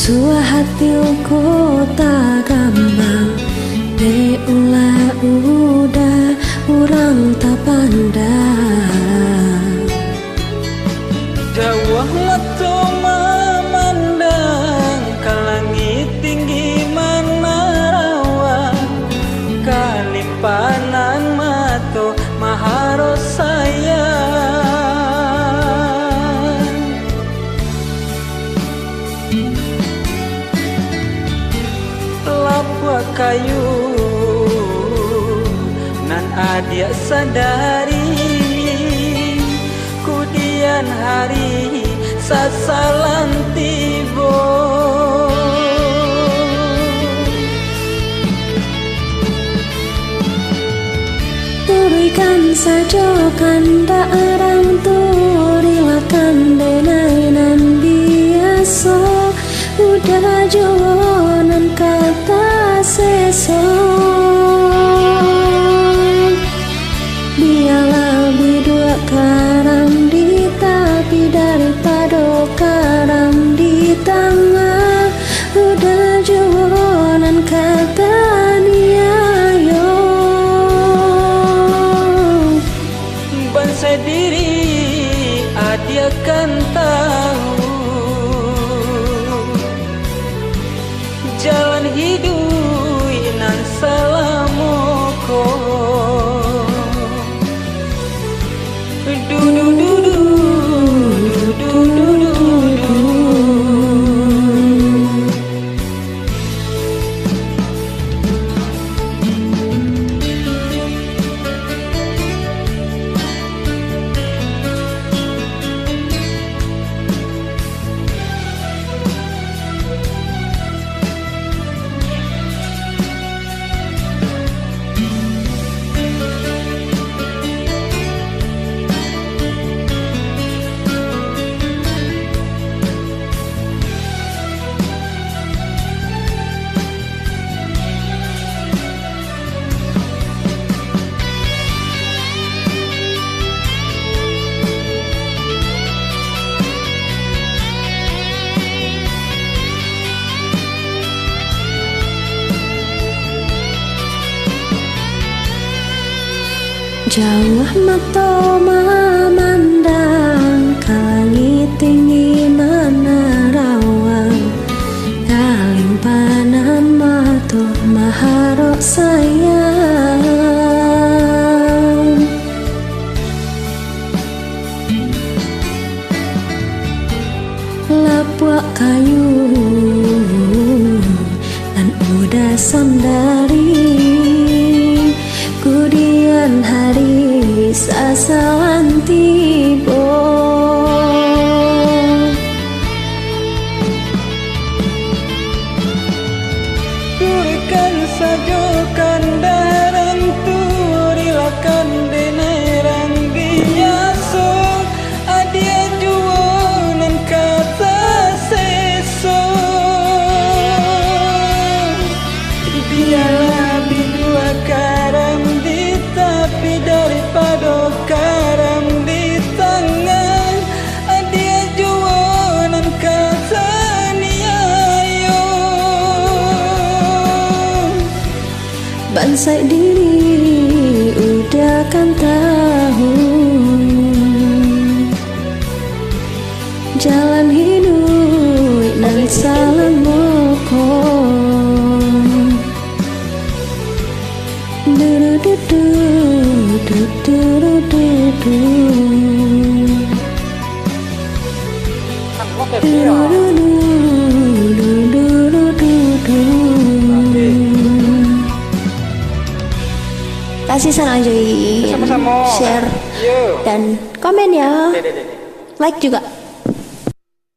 Suah hatiku tak gampang diulah udah urang tak pandang. Jauh mata memandang ke langit tinggi mana rawa, kalimpanan mata maharo sayang. Lapua kayu nan adia sadari, kudian hari sasalan tibo. Turikan saja kanda arang turilakan denainan biasa, udah jonan kata seso. Biarlah berdua karam di tapi daripada karam di tengah, udah jonan kata niayo. Bangsa diri adia kan tahu jalan hidup nan salamoko. Jauh mata memandang ke langit tinggi mana rawan, kalimpanan mata maharok sayang. Lapuak kayu dan udah sandari, kudian hari sasalan tibo. Turikan saja kandaran turilakan denerang biasa, adia juanan kata seso. Biarlah berdua karam di tapi daripada karam di tangan, adia juanan kata niayo. Bangsa diri udah kan tahu jalan hidup nan salamoko. Kasih sana join, Sama-sama. share, Yo. dan komen ya, like juga.